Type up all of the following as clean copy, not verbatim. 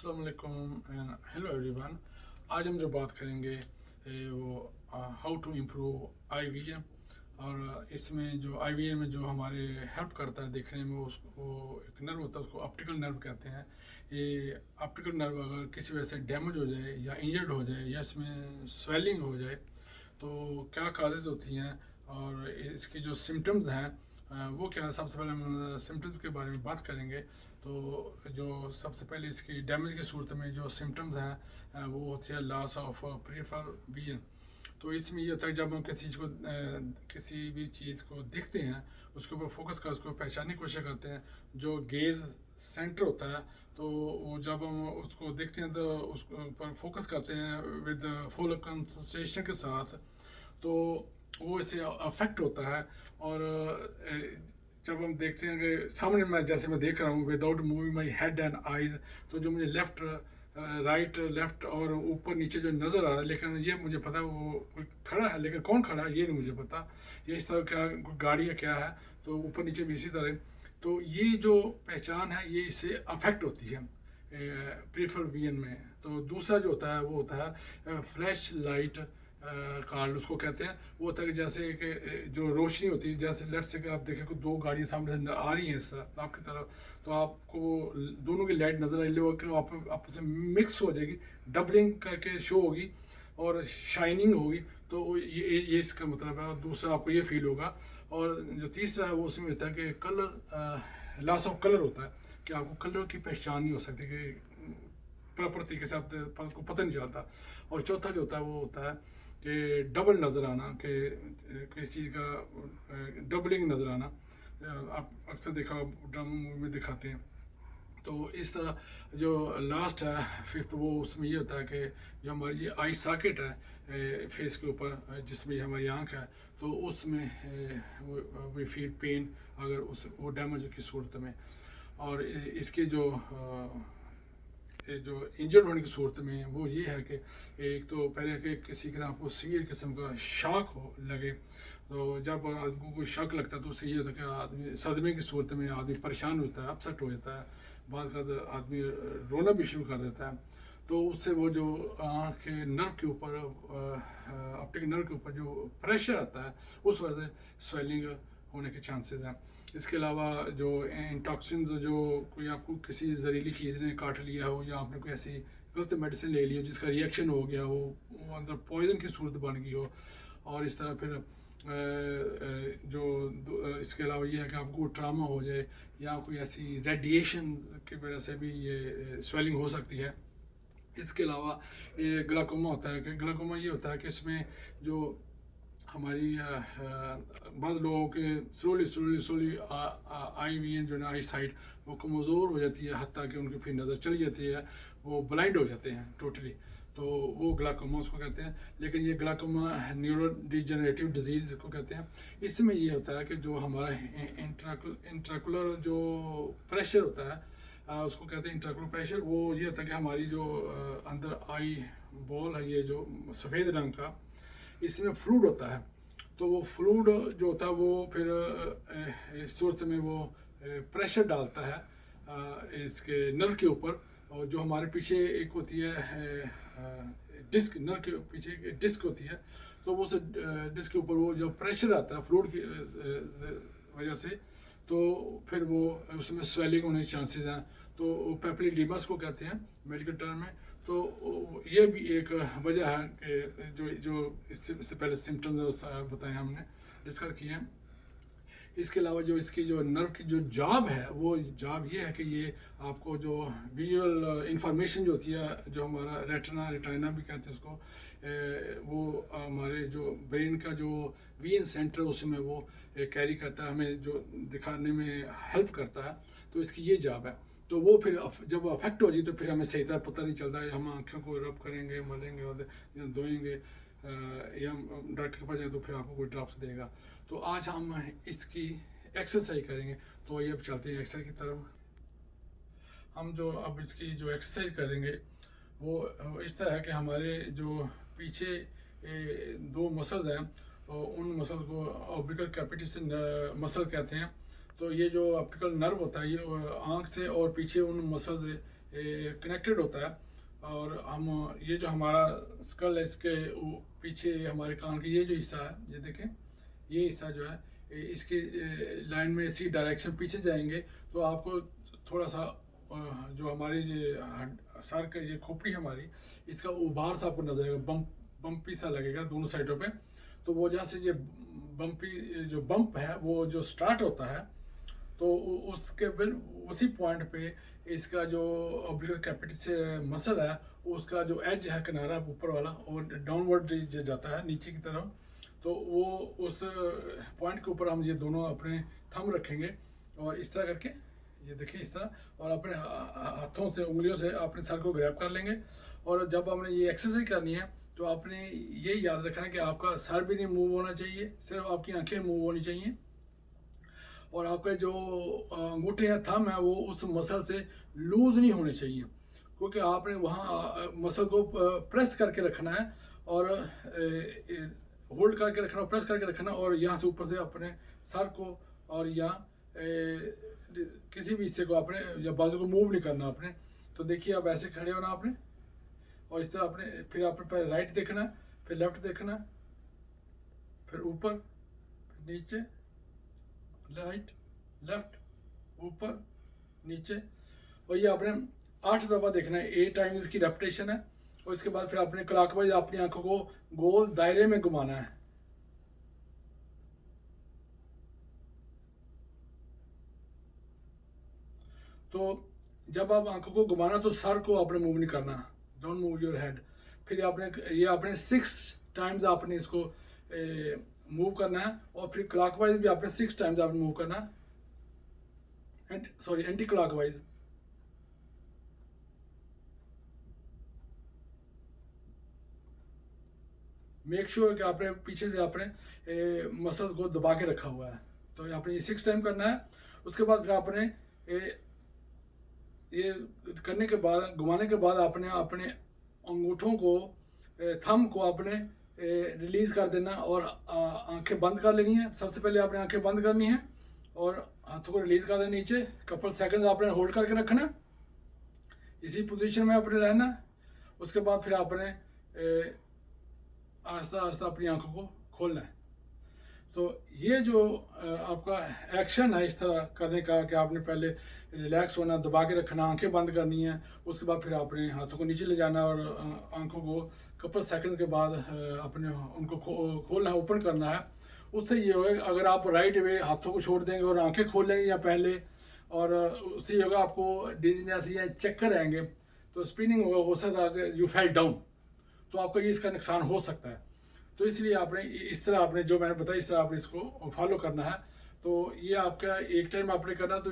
अस्सलाम वालेकुम and hello everyone. आज हम जो बात करेंगे वो how to improve eye vision. और इसमें जो आई विजन में जो हमारे हेल्प करता है देखने में वो एक नर्व होता है, उसको ऑप्टिकल नर्व कहते हैं। ये ऑप्टिकल नर्व अगर किसी वजह से डैमेज हो जाए या इंजर्ड हो जाए या इसमें स्वेलिंग हो जाए तो क्या काजेज़ होती हैं और इसकी जो सिम्टम्स हैं वो क्या है। सबसे पहले हम सिम्टम्स के बारे में बात करेंगे। तो जो सबसे पहले इसकी डैमेज की सूरत में जो सिम्टम्स हैं वो होती है लॉस ऑफ पेरिफेरल विजन। तो इसमें ये होता है जब हम किसी चीज़ को किसी भी चीज़ को देखते हैं उसके ऊपर फोकस कर उसको पहचानने की कोशिश करते हैं। जो गेज सेंटर होता है तो वो जब हम उसको देखते हैं तो उस पर फोकस करते हैं विद फुल कंसंट्रेशन के साथ तो वो इससे अफेक्ट होता है। और जब हम देखते हैं कि सामने मैं जैसे मैं देख रहा हूँ without moving my head and eyes, तो जो मुझे लेफ़्ट राइट लेफ़्ट और ऊपर नीचे जो नज़र आ रहा है, लेकिन ये मुझे पता है वो कोई खड़ा है, लेकिन कौन खड़ा है ये नहीं मुझे पता। ये इस तरह क्या गाड़ी है क्या है, तो ऊपर नीचे भी इसी तरह। तो ये जो पहचान है ये इससे अफेक्ट होती है प्रीफर विजन में। तो दूसरा जो होता है वो होता है फ्लैश लाइट कार्ड उसको कहते हैं। वो होता है कि जैसे कि जो रोशनी होती है, जैसे लेट्स से कि आप देखें कि दो गाड़ियाँ सामने से आ रही हैं इस तरह आपकी तरफ, तो आपको दोनों की लाइट नज़र आई लेकिन आपस में मिक्स हो जाएगी, डबलिंग करके शो होगी और शाइनिंग होगी। तो ये इसका मतलब है। और दूसरा आपको ये फील होगा। और जो तीसरा है वो उसमें होता है कि कलर लॉस ऑफ कलर होता है, कि आपको कलर की पहचान नहीं हो सकती, कि प्रॉपर तरीके से आपको पता नहीं चलता। और चौथा जो होता है वो होता है कि डबल नज़र आना, कि किसी चीज़ का डबलिंग नज़र आना। आप अक्सर देखा ड्रामा मूवी में दिखाते हैं। तो इस तरह जो लास्ट है फिफ्थ वो उसमें ये होता है कि जो हमारी ये आई सॉकेट है फेस के ऊपर जिसमें हमारी आँख है, तो उसमें वी फील पेन अगर उस वो डैमेज की सूरत में। और इसके जो जो इंजर्ड होने की सूरत में वो ये है कि एक तो पहले कि किसी के आपको सीवियर किस्म का शॉक हो लगे। तो जब आदमी को शक लगता है तो उससे ये होता है कि आदमी सदमे की सूरत में आदमी परेशान होता है, अपसेट हो जाता है, बाद आदमी रोना भी शुरू कर देता है। तो उससे वो जो आँख के नर्व के ऊपर ऑप्टिक नर्व के ऊपर जो प्रेशर आता है उस वजह से स्वेलिंग होने के चांसेस हैं। इसके अलावा जो इंटॉक्सिन्स जो कोई आपको किसी जहरीली चीज़ ने काट लिया हो या आपने कोई ऐसी गलत मेडिसिन ले ली हो जिसका रिएक्शन हो गया हो, वो अंदर पॉइजन की सूरत बन गई हो। और इस तरह फिर जो इसके अलावा ये है कि आपको ट्रामा हो जाए या कोई ऐसी रेडिएशन की वजह से भी ये स्वेलिंग हो सकती है। इसके अलावा ये ग्लाकोमा होता है, कि ग्लाकोमा ये होता है कि इसमें जो हमारी बाद लोगों के slowly slowly slowly eye vision जो है आई साइट वो कमज़ोर हो जाती है, हत्ता कि उनकी फिर नज़र चली जाती है, वो ब्लाइंड हो जाते हैं टोटली। तो वो ग्लाकोमा उसको कहते हैं। लेकिन ये ग्लाकोमा न्यूरो डिजेनरेटिव डिजीज़ को कहते हैं। इसमें ये होता है कि जो हमारा इंट्राकुलर जो प्रेशर होता है उसको कहते हैं इंट्राकुलर प्रेशर। वो ये होता है कि हमारी जो अंदर आई बॉल है, ये जो सफ़ेद रंग का, इसमें फ्लूड होता है। तो वो फ्लूड जो होता है वो फिर इस सूरत में वो प्रेशर डालता है इसके नर्व के ऊपर। और जो हमारे पीछे एक होती है डिस्क, नर्व के पीछे एक डिस्क होती है, तो वो उस डिस्क के ऊपर वो जो प्रेशर आता है फ्लूड की वजह से, तो फिर वो उसमें स्वेलिंग होने के चांसेस हैं। तो पेपिलिडिमस को कहते हैं मेडिकल टर्म में। तो ये भी एक वजह है कि जो इससे पहले सिम्टम्स बताए हमने डिस्कस किए हैं। इसके अलावा जो इसकी जो नर्व की जो जॉब है वो जॉब ये है कि ये आपको जो विजुअल इंफॉर्मेशन जो होती है, जो हमारा रेटिना भी कहते हैं उसको, वो हमारे जो ब्रेन का जो विजन सेंटर उसमें वो कैरी करता है, हमें जो दिखाने में हेल्प करता है। तो इसकी ये जॉब है। तो वो फिर जब अफेक्ट हो जाए तो फिर हमें सही तरह पता नहीं चलता है। हम आँखों को रब करेंगे, मलेंगे और धोएंगे या डॉक्टर के पास जाए तो फिर आपको कोई ड्रॉप्स देगा। तो आज हम इसकी एक्सरसाइज करेंगे। तो ये अब चलते हैं एक्सरसाइज की तरफ। हम जो अब इसकी जो एक्सरसाइज करेंगे वो इस तरह है कि हमारे जो पीछे दो मसल्स हैं और उन मसल को ऑर्बिटल कैपिटस मसल कहते हैं। तो ये जो ऑप्टिकल नर्व होता है ये आँख से और पीछे उन मसल से कनेक्टेड होता है। और हम ये जो हमारा स्कल है इसके पीछे हमारे कान के ये जो हिस्सा है, ये देखें, ये हिस्सा जो है इसकी लाइन में इसी डायरेक्शन पीछे जाएंगे तो आपको थोड़ा सा जो हमारी ये सर का ये खोपड़ी हमारी, इसका उभार सा आपको नजर आएगा, बम्पी सा लगेगा दोनों साइडों पे। तो वो जहाँ से ये जो बम्प है वो जो स्टार्ट होता है, तो उसके उसी पॉइंट पे इसका जो ऑब्लिक्वर कैपिटस मसल है उसका जो एज है किनारा ऊपर वाला और डाउनवर्ड जाता है नीचे की तरफ। तो वो उस पॉइंट के ऊपर हम ये दोनों अपने थंब रखेंगे और इस तरह करके, ये देखिए इस तरह, और अपने हाथों से उंगलियों से अपने सर को ग्रैब कर लेंगे। और जब हमने ये एक्सरसाइज करनी है तो आपने ये याद रखना है कि आपका सर भी नहीं मूव होना चाहिए, सिर्फ आपकी आंखें मूव होनी चाहिए। और आपके जो अंगूठे या थंब है वो उस मसल से लूज नहीं होने चाहिए, क्योंकि आपने वहाँ मसल को प्रेस करके रखना है और होल्ड करके रखना, प्रेस करके रखना, और यहाँ से ऊपर से अपने सर को और यहाँ किसी भी हिस्से को आपने या बाजू को मूव नहीं करना आपने। तो देखिए अब ऐसे खड़े होना आपने, और इस तरह आपने फिर आपने पहले राइट देखना, फिर लेफ्ट देखना, फिर ऊपर, फिर नीचे, राइट लेफ्ट, ऊपर नीचे, और ये आपने 8 दफ़ा देखना है, 8 टाइम्स इसकी रेपिटेशन है। और इसके बाद फिर आपने क्लॉकवाइज अपनी आंखों को गोल दायरे में घुमाना है। तो जब आप आंखों को घुमाना तो सर को आपने मूव नहीं करना, डोंट मूव योर हेड। फिर आपने 6 टाइम्स आपने इसको मूव करना है, और फिर क्लॉकवाइज भी आपने 6 टाइम्स आपने मूव करना है, एंटी क्लॉकवाइज। मेक श्योर कि आपने पीछे से आपने मसल्स को दबा के रखा हुआ है। तो आपने ये 6 टाइम करना है। उसके बाद फिर आपने ये करने के बाद, घुमाने के बाद आपने अपने अंगूठों को, थंब को आपने रिलीज़ कर देना और आंखें बंद कर लेनी है। सबसे पहले आपने आंखें बंद करनी है और हाथों को रिलीज़ कर देना नीचे। कपल सेकंड्स आपने होल्ड करके रखना, इसी पोजीशन में आपने रहना। उसके बाद फिर आपने आहिस्ता आहिस्ता अपनी आंखों को खोलना है। तो ये जो आपका एक्शन है इस तरह करने का कि आपने पहले रिलैक्स होना, दबा के रखना, आंखें बंद करनी है, उसके बाद फिर आपने हाथों को नीचे ले जाना और आंखों को कपल सेकंड के बाद अपने उनको खोलना है, ओपन करना है। उससे ये होगा अगर आप राइट वे हाथों को छोड़ देंगे और आंखें खोल लेंगे या पहले, और उससे ये होगा आपको डिजीनेस या चक्कर आएंगे, तो स्पिनिंग होगा, हो सकता है यू फेल डाउन, तो आपको ये इसका नुकसान हो सकता है। तो इसलिए आपने इस तरह आपने जो मैंने बताया इस तरह आपने इसको फॉलो करना है। तो ये आपका एक टाइम आपने करना, तो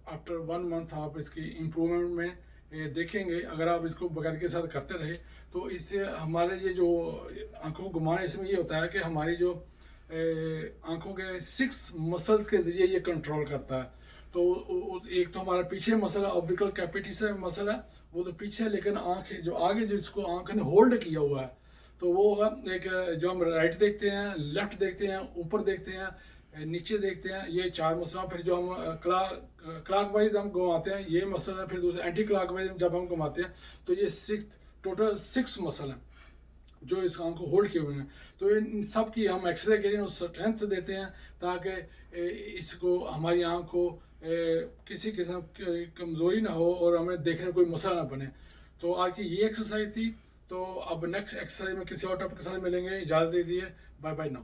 आफ्टर 1 मंथ आप इसकी इम्प्रूवमेंट में देखेंगे। अगर आप इसको बाकायदगी के साथ करते रहे तो इससे हमारे ये जो आंखों को घुमाना, इसमें ये होता है कि हमारी जो आंखों के 6 मसल्स के ज़रिए ये कंट्रोल करता है। तो एक तो हमारा पीछे मसल है, ऑब्लिक्वल कैपिटस मसल है, वो तो पीछे है, लेकिन आँख जो आगे जो इसको आँख ने होल्ड किया हुआ है, तो वो एक जो हम राइट देखते हैं, लेफ्ट देखते हैं, ऊपर देखते हैं, नीचे देखते हैं, ये 4 मसल। फिर जो हम क्लॉक वाइज हम घुमाते हैं, ये मसल है। फिर दूसरे एंटी क्लॉक वाइज जब हम घुमाते हैं तो ये टोटल 6 मसल हैं जो इस आंख को होल्ड किए हुए हैं। तो इन सब की हम एक्सरसाइज के लिए स्ट्रेंथ देते हैं ताकि इसको, हमारी आंख को किसी किस्म की कमज़ोरी ना हो और हमें देखने में कोई मसला ना बने। तो आज की ये एक्सरसाइज थी। तो अब नेक्स्ट एक्सरसाइज में किसी और टॉपिक के साथ मिलेंगे। इजाज़त दीजिए, बाय बाय नाउ।